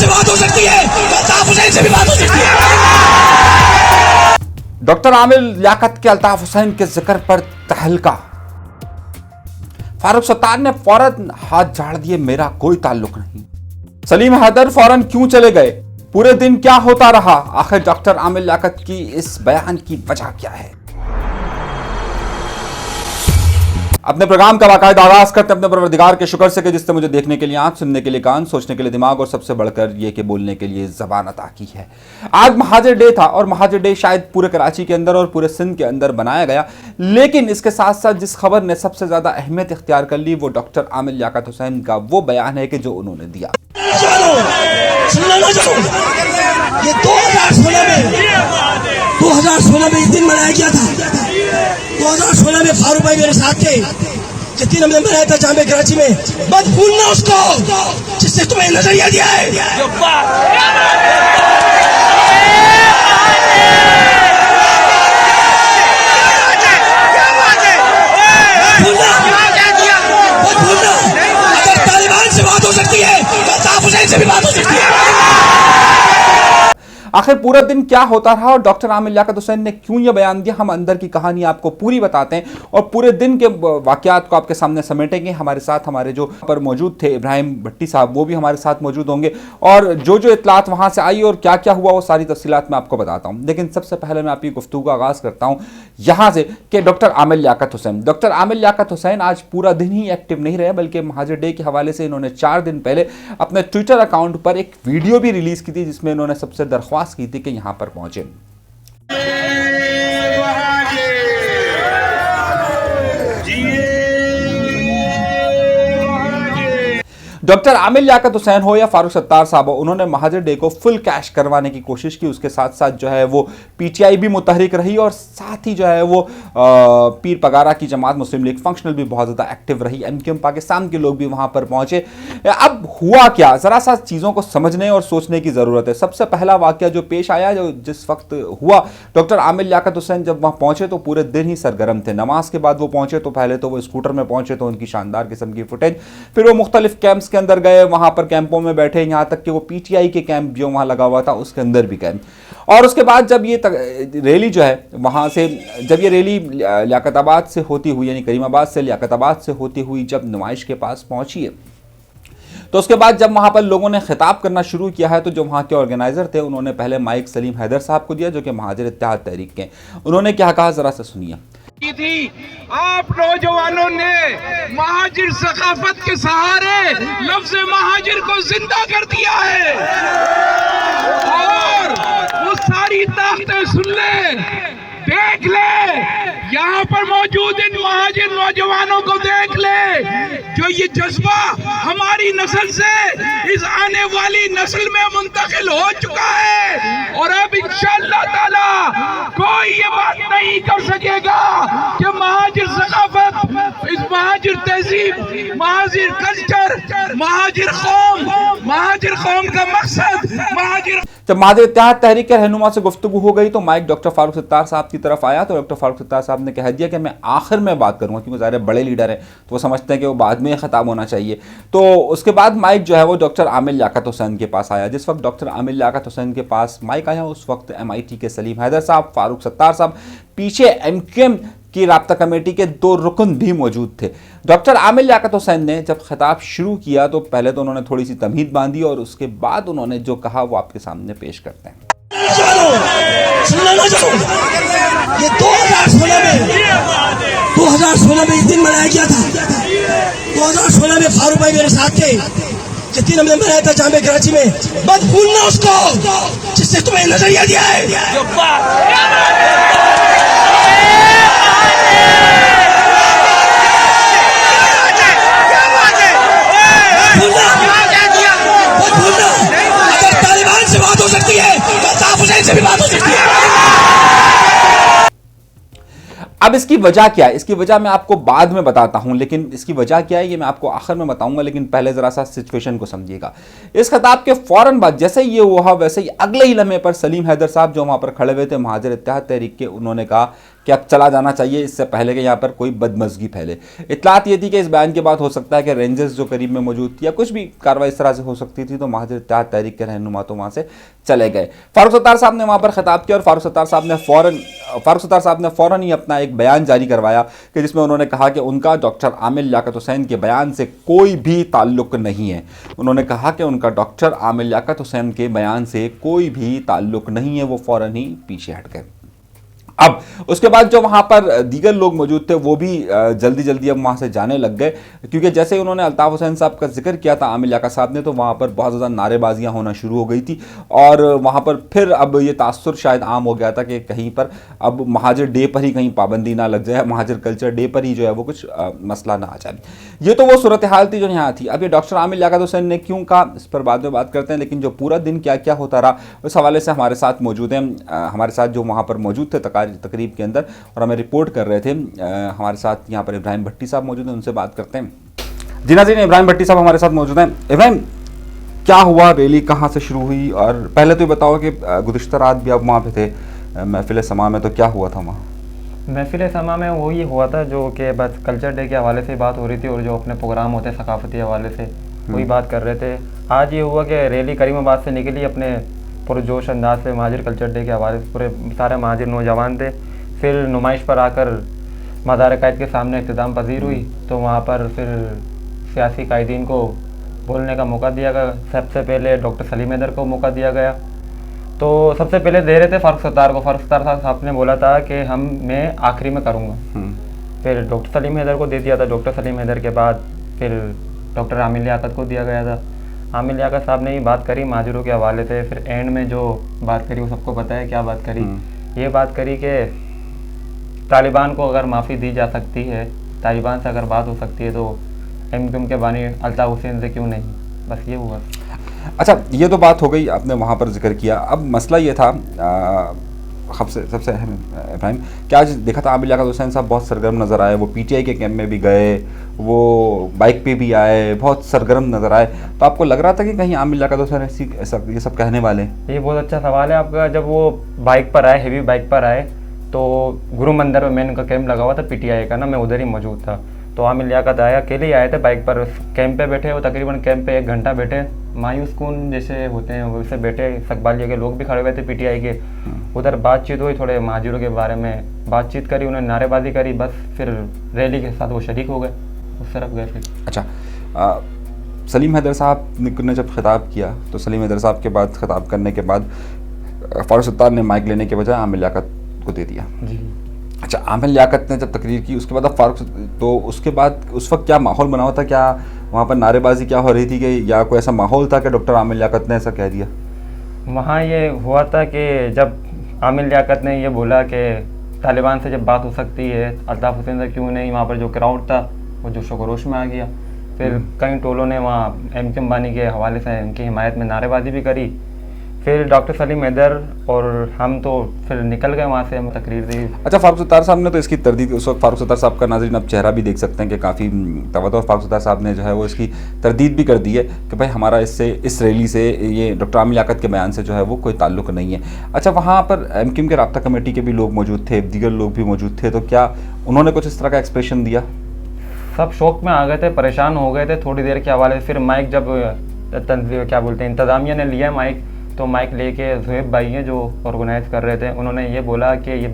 से बात हो सकती है, अल्ताफ हुसैन से भी बात हो सकती है। डॉक्टर आमिर लियाकत के अल्ताफ हुसैन के जिक्र पर तहलका। फारूक सत्तार ने फौरन हाथ झाड़ दिए, मेरा कोई ताल्लुक नहीं। सलीम हैदर फौरन क्यों चले गए? पूरे दिन क्या होता रहा? आखिर डॉक्टर आमिर लियाकत की इस बयान की वजह क्या है? अपने प्रोग्राम का बाकायदा आगाज करते अपने परवरदिगार के शुक्र से कि जिसने मुझे देखने के लिए आंख, सुनने के लिए कान, सोचने के लिए दिमाग और सबसे बढ़कर ये कि बोलने के लिए जबान अता की है। आज महाजिर डे था और महाजिर डे शायद पूरे कराची के अंदर और पूरे सिंध के अंदर बनाया गया, लेकिन इसके साथ साथ जिस खबर ने सबसे ज्यादा अहमियत इख्तियार कर ली वो डॉक्टर आमिर लियाकत हुसैन का वो बयान है कि जो उन्होंने दिया। ये 2016 में इस दिन मनाया गया था। 2016 में फारूक भाई मेरे साथ थे, जिस दिन हमने मनाया था जामे कराची में। मत भूलना उसको जिससे तुम्हें नजरिया दिया है। मत भूलना, अगर तालिबान से बात हो सकती है, अल्ताफ हुसैन से भी बात हो सकती है। आखिर पूरा दिन क्या होता रहा और डॉक्टर आमिर लियाकत हुसैन ने क्यों यह बयान दिया, हम अंदर की कहानी आपको पूरी बताते हैं और पूरे दिन के वाकयात को आपके सामने समेटेंगे। हमारे साथ हमारे जो पर मौजूद थे इब्राहिम भट्टी साहब, वो भी हमारे साथ मौजूद होंगे और जो इतलात वहां से आई और क्या क्या हुआ वो सारी तफसीलात मैं आपको बताता हूं। लेकिन सबसे पहले मैं आपकी गुफ्तगू का आगाज करता हूं यहां से कि डॉक्टर आमिर लियाकत हुसैन आज पूरा दिन ही एक्टिव नहीं रहे, बल्कि महाजिर डे के हवाले से इन्होंने 4 दिन पहले अपने ट्विटर अकाउंट पर एक वीडियो भी रिलीज की थी, जिसमें इन्होंने सबसे दरख्वास्त की थी कि यहां पर पहुंचे। डॉक्टर आमिर लियाकत हुसैन हो या फारूक सत्तार साहब हो, उन्होंने महाजिर डे को फुल कैश करवाने की कोशिश की। उसके साथ साथ जो है वो पीटीआई भी मुतहरिक रही और साथ ही जो है वो पीर पगारा की जमात मुस्लिम लीग फंक्शनल भी बहुत ज़्यादा एक्टिव रही। एमक्यूएम पाकिस्तान के लोग भी वहाँ पर पहुँचे। अब हुआ क्या, ज़रा सा चीज़ों को समझने और सोचने की ज़रूरत है। सबसे पहला वाक़या जो पेश आया, जो जिस वक्त हुआ, डॉक्टर आमिर लियाकत हुसैन जब वहाँ पहुँचे तो पूरे दिन ही सरगर्म थे। नमाज के बाद वो पहुँचे तो पहले तो वो स्कूटर में पहुँचे तो उनकी शानदार किस्म की फुटेज, फिर वो मुख्तलिफ कैंप्स के अंदर गए, वहां पर कैंपों में बैठे, यहां तक कि वो पीटीआई के कैंप जो वहां लगा हुआ था उसके अंदर भी गए। और उसके बाद जब ये रैली जो है वहां से, जब ये रैली लियाकताबाद से होती हुई यानी करीमाबाद से लियाकताबाद से होती हुई जब नुमाइश के पास पहुंची है, तो उसके बाद जब वहां पर लोगों ने खिताब करना शुरू किया है तो जो वहां के ऑर्गेनाइजर थे उन्होंने पहले माइक सलीम हैदर साहब को दिया, जो कि महाजिर इत्तेहाद तहरीक के। उन्होंने क्या कहा, जरा सा सुनिए। थी आप नौजवानों ने महाजिर सकाफत के सहारे लफ्ज़ महाजिर को जिंदा कर दिया है और वो सारी ताकतें सुन ले, देख ले, यहाँ पर मौजूद इन महाजिर नौजवानों को देख ले, जो ये जज्बा हमारी नस्ल से इस आने वाली नस्ल में मुंतकिल हो चुका है और अब इंशाअल्लाह ताला कोई ये बात नहीं कर सकेगा कि महाजिर सकाफत, इस महाजिर तहजीब, महाजिर कल्चर, महाजिर कौम का मकसद महाजिर। जब महाजिर इत्तेहाद तहरीक के रहनुमा से गुफ्तगू हो गई तो माइक डॉक्टर फारूक सत्तार साहब की तरफ आया, तो डॉक्टर फारूक सत्तार साहब ने कह दिया कि मैं आखिर में बात करूंगा, क्योंकि ज़ाहिर बड़े लीडर हैं तो वो समझते हैं कि वो बाद में खिताब होना चाहिए। तो उसके बाद माइक जो है वो डॉक्टर आमिर लियाकत हुसैन के पास आया। जिस वक्त डॉक्टर आमिर लियाकत हुसैन के पास माइक आया उस वक्त MIT के सलीम हैदर साहब, फारूक सत्तार साहब, पीछे MQM की राब्ता कमेटी के 2 रुकन भी मौजूद थे। डॉक्टर आमिर लियाकत हुसैन ने जब खिताब शुरू किया तो पहले तो उन्होंने थोड़ी सी तमहीद बांधी और उसके बाद उन्होंने जो कहा वो आपके सामने पेश करते हैं। ये 2016 में इस दिन मनाया गया था। 2016 में फारूक भाई मेरे साथ थे, जिस दिन हमने मनाया था जामे कराची में। मत भूलना उसको जिससे तुम्हें नजरिया दिया है। अगर तालिबान से बात हो सकती है, अल्ताफ हुसैन से भी बात हो सकती है। अब इसकी वजह क्या है, इसकी वजह मैं आपको बाद में बताता हूं, लेकिन इसकी वजह क्या है ये मैं आपको आखिर में बताऊंगा, लेकिन पहले जरा सा सिचुएशन को समझिएगा। इस खिताब के फौरन बाद जैसे ही ये हुआ, वैसे ही अगले ही लम्हे पर सलीम हैदर साहब जो वहां पर खड़े हुए थे महाजर इत्तेहाद तहरीक के, उन्होंने कहा कि अब चला जाना चाहिए इससे पहले कि यहाँ पर कोई बदमज़गी फैले। इतलात ये थी कि इस बयान के बाद हो सकता है कि रेंजर्स जो करीब में मौजूद थी या कुछ भी कार्रवाई इस तरह से हो सकती थी, तो महाजर इत्तेहाद तहरीक के रहनुमा तो वहाँ से चले गए। फारूक सत्तार साहब ने वहाँ पर खिताब किया और फारूक सत्तार साहब ने फ़ौरन ही अपना एक बयान जारी करवाया कि जिसमें उन्होंने कहा कि उनका डॉक्टर आमिर लियाकत हुसैन के बयान से कोई भी ताल्लुक़ नहीं है। उन्होंने कहा कि उनका डॉक्टर आमिर लियाकत हुसैन के बयान से कोई भी ताल्लुक़ नहीं है, वो फ़ौरन ही पीछे हट गए। अब उसके बाद जो वहाँ पर दीगर लोग मौजूद थे वो भी जल्दी जल्दी अब वहाँ से जाने लग गए, क्योंकि जैसे ही उन्होंने अल्ताफ़ हुसैन साहब का जिक्र किया था आमिर लियाकत साहब ने, तो वहाँ पर बहुत ज़्यादा नारेबाजियाँ होना शुरू हो गई थी और वहाँ पर फिर अब ये तासुर शायद आम हो गया था कि कहीं पर अब महाजर डे पर ही कहीं पाबंदी ना लग जाए, महाजर कल्चर डे पर ही जो है वो कुछ मसला ना आ जाए। ये तो वो सूरत हाल थी जो यहाँ थी। अब ये डॉक्टर आमिर लियाकत हुसैन ने क्यों कहा, इस पर बाद में बात करते हैं, लेकिन जो पूरा दिन क्या क्या होता रहा उस हवाले से हमारे साथ मौजूद हैं, हमारे साथ जो वहाँ पर मौजूद थे तकरीब के अंदर और हमें रिपोर्ट कर रहे थे, हमारे साथ यहाँ पर इब्राहिम भट्टी साहब मौजूद हैं, उनसे बात करते हैं। जी नाज़रीन, इब्राहिम भट्टी साहब हमारे साथ मौजूद हैं। इब्राहिम, क्या हुआ, रैली कहाँ से शुरू हुई, और पहले तो ये बताओ कि गुज़िश्ता रात भी आप वहाँ पे थे महफिल समा में, तो क्या हुआ था वहाँ? महफिल समा में वही हुआ था जो कि बस कल्चर डे के हवाले से बात हो रही थी और जो अपने प्रोग्राम होते हैं सकाफती हवाले से वही बात कर रहे थे। आज ये हुआ कि रैली करीमाबाद से निकली अपने पुरजोश अंदाज से, महाजिर कल्चर डे के हवाले से पूरे सारे महाजिर नौजवान थे। फिर नुमाइश पर आकर मदार कायद के सामने इख्तिताम पजीर हुई, तो वहाँ पर फिर सियासी कायदीन को बोलने का मौका दिया गया। सबसे पहले डॉक्टर सलीम हैदर को मौका दिया गया, तो सबसे पहले दे रहे थे फारूक सत्तार को। फारूक सत्तार साहब ने बोला था कि मैं आखिरी में करूँगा, फिर डॉक्टर सलीम हैदर को दे दिया था। डॉक्टर सलीम हैदर के बाद फिर डॉक्टर आमिर लियाकत को दिया गया था। आमिर लियाकत साहब ने ही बात करी महाजिरों के हवाले से। फिर एंड में जो बात करी वो सबको पता है क्या बात करी। ये बात करी कि तालिबान को अगर माफ़ी दी जा सकती है, तालिबान से अगर बात हो सकती है, तो एमक्यूएम के बानी अल्ताफ़ हुसैन से क्यों नहीं, बस ये हुआ। अच्छा, ये तो बात हो गई, आपने वहाँ पर जिक्र किया। अब मसला ये था सबसे अहम इब्राहिम, क्या आज देखा था आमिर लियाकत हुसैन साहब बहुत सरगर्म नज़र आए, वो पीटीआई के कैंप में भी गए, वो बाइक पे भी आए, बहुत सरगर्म नज़र आए, तो आपको लग रहा था कि कहीं आमिर लियाकत हुसैन ये सब कहने वाले? ये बहुत अच्छा सवाल है आपका। जब वो बाइक पर आए, हेवी बाइक पर आए, तो गुरु मंदिर में मैंने उनका कैंप लगा हुआ था पीटीआई का ना, मैं उधर ही मौजूद था। तो आमिर लियाकत आया, अकेले ही आए थे बाइक पर, कैंप पे बैठे। वो तकरीबन कैंप पे 1 घंटा बैठे, मायूस कून जैसे होते हैं वैसे बैठे। इस्तकबालिया के लोग भी खड़े हुए थे पीटीआई के। उधर बातचीत हुई, थोड़े महाजिरों के बारे में बातचीत करी, उन्होंने नारेबाजी करी, बस फिर रैली के साथ वो शरीक हो गए, उस तरफ गए फिर। अच्छा, सलीम हैदर साहब ने जब खिताब किया, तो सलीम हैदर साहब के बाद खिताब करने के बाद फारूक सत्तार ने माइक लेने के बजाय आमिर लियाकत को दे दिया जी। अच्छा, आमिर लियाकत ने जब तकरीर की उसके बाद अब फारूक, तो उसके बाद उस वक्त क्या माहौल बना हुआ था, क्या वहाँ पर नारेबाजी क्या हो रही थी, कि या कोई ऐसा माहौल था कि डॉक्टर आमिर लियाकत ने ऐसा कह दिया? वहाँ ये हुआ था कि जब आमिर लियाकत ने ये बोला कि तालिबान से जब बात हो सकती है अल्ताफ़ हुसैन से क्यों नहीं, वहाँ पर जो क्राउड था वो जोश व खरोश में आ गया। फिर कई टोलों ने वहाँ एमक्यूएम बानी के हवाले से उनकी हिमायत में नारेबाजी भी करी। फिर डॉक्टर सलीम हैदर और हम तो फिर निकल गए वहाँ से, हम तकरीर दी। अच्छा, फारूक सत्तार साहब ने तो इसकी तरदीद, उस वक्त फारूक सत्तार साहब का नाज़रीन आप चेहरा भी देख सकते हैं कि काफ़ी तवज्जो, फारूक सत्तार साहब ने जो है वो इसकी तरदीद भी कर दी है कि भाई हमारा इससे, इस रैली से, ये डॉक्टर आमिर लियाकत के बयान से जो है वो कोई ताल्लुक़ नहीं है। अच्छा, वहाँ पर एमक्यूएम के राब्ता कमेटी के भी लोग मौजूद थे, दीगर लोग भी मौजूद थे, तो क्या उन्होंने कुछ इस तरह का एक्सप्रेशन दिया? सब शौक में आ गए थे, परेशान हो गए थे थोड़ी देर के हवाले से। फिर माइक जब क्या बोलते हैं इंतज़ामिया ने लिया माइक, तो माइक लेके ज़ुहैब भाई हैं जो ऑर्गेनाइज कर रहे थे, उन्होंने ये बोला कि ये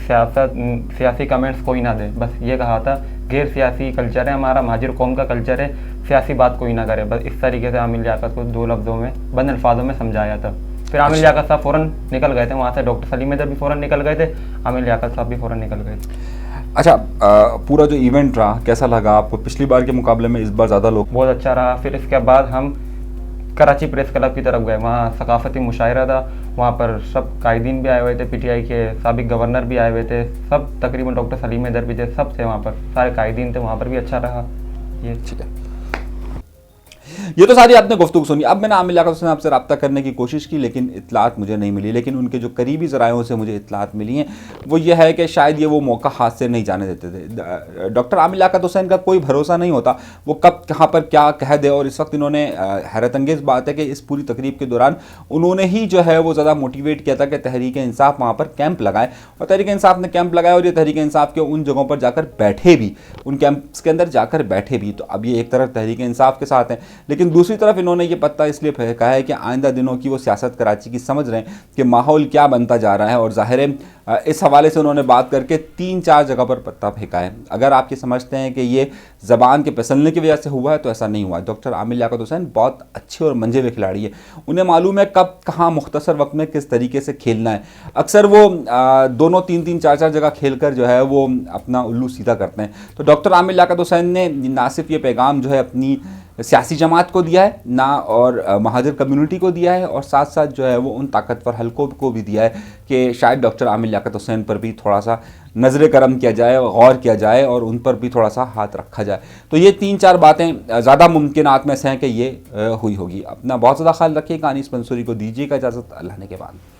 सियासी कमेंट्स कोई ना दे, बस ये कहा था। गैर सियासी कल्चर है हमारा, महाजिर कौम का कल्चर है, सियासी बात कोई ना करे, बस इस तरीके से आमिर लियाकत को 2 लफ्ज़ों में, बंद अल्फाजों में समझाया था। फिर आमिर लियाकत साहब फ़ौरन निकल गए थे वहाँ से, डॉक्टर सलीम हैदर भी फ़ौरन निकल गए थे, आमिर लियाकत साहब भी फ़ौरन निकल गए थे। अच्छा, पूरा जो इवेंट रहा कैसा लगा आपको? पिछली बार के मुकाबले में इस बार ज़्यादा लोग? बहुत अच्छा रहा। फिर इसके बाद हम कराची प्रेस क्लब की तरफ गए, वहाँ सकाफती मुशायरा था, वहाँ पर सब कायदीन भी आए हुए थे, पीटीआई के साबिक गवर्नर भी आए हुए थे, सब तकरीबन डॉक्टर सलीम हैदर भी थे, सब थे वहाँ पर, सारे कायदीन थे, वहाँ पर भी अच्छा रहा। ये ठीक है। ये तो सारी आपने गुफ्तगू सुनी। अब मैंने आमिर लियाकत हुसैन आपसे रब्ता करने की कोशिश की, लेकिन इत्तलात मुझे नहीं मिली। लेकिन उनके जो करीबी ज़रायों से मुझे इत्तलात मिली हैं वो ये है कि शायद ये वो मौका हाथ से नहीं जाने देते थे। डॉक्टर आमिर लियाकत हुसैन का कोई भरोसा नहीं होता वो कब कहाँ पर क्या कह दे। और इस वक्त इन्होंने, हैरत अंगेज़ बात है कि इस पूरी तकरीब के दौरान उन्होंने ही जो है वो ज़्यादा मोटिवेट किया था कि तहरीक इंसाफ वहाँ पर कैंप लगाए, और तहरीक इंसाफ ने कैंप लगाया और ये तहरीक इंसाफ के उन जगहों पर जाकर बैठे भी, उन कैंप्स के अंदर जाकर बैठे भी। तो अब ये एक तरफ तहरीक इंसाफ के साथ हैं, लेकिन दूसरी तरफ इन्होंने ये पत्ता इसलिए फेंका है कि आइंदा दिनों की वो सियासत कराची की समझ रहे हैं कि माहौल क्या बनता जा रहा है। और ज़ाहिर है इस हवाले से उन्होंने बात करके 3-4 जगह पर पत्ता फेंका है। अगर आप ये समझते हैं कि ये ज़बान के फिसलने की वजह से हुआ है तो ऐसा नहीं हुआ। डॉक्टर आमिर लियाकत हुसैन बहुत अच्छे और मंजे हुए खिलाड़ी है, उन्हें मालूम है कब कहाँ मुख्तसर वक्त में किस तरीके से खेलना है। अक्सर वो दोनों 3-3, 4-4 जगह खेल कर जो है वो अपना उल्लू सीधा करते हैं। तो डॉक्टर आमिर लियाकत हुसैन ने ना सिर्फ ये पैगाम जो है अपनी सियासी जमात को दिया है ना, और महाजर कम्युनिटी को दिया है, और साथ साथ जो है वो उन ताकतवर हलकों को भी दिया है कि शायद डॉक्टर आमिर लियाकत हुसैन पर भी थोड़ा सा नज़र करम किया जाए, गौर किया जाए और उन पर भी थोड़ा सा हाथ रखा जाए। तो ये 3-4 बातें ज़्यादा मुमकिनात में से हैं कि ये हुई होगी। अपना बहुत ज़्यादा ख्याल रखिए। कहानी मंसूरी को दीजिएगा इजाज़त, अल्लाह ने के बाद।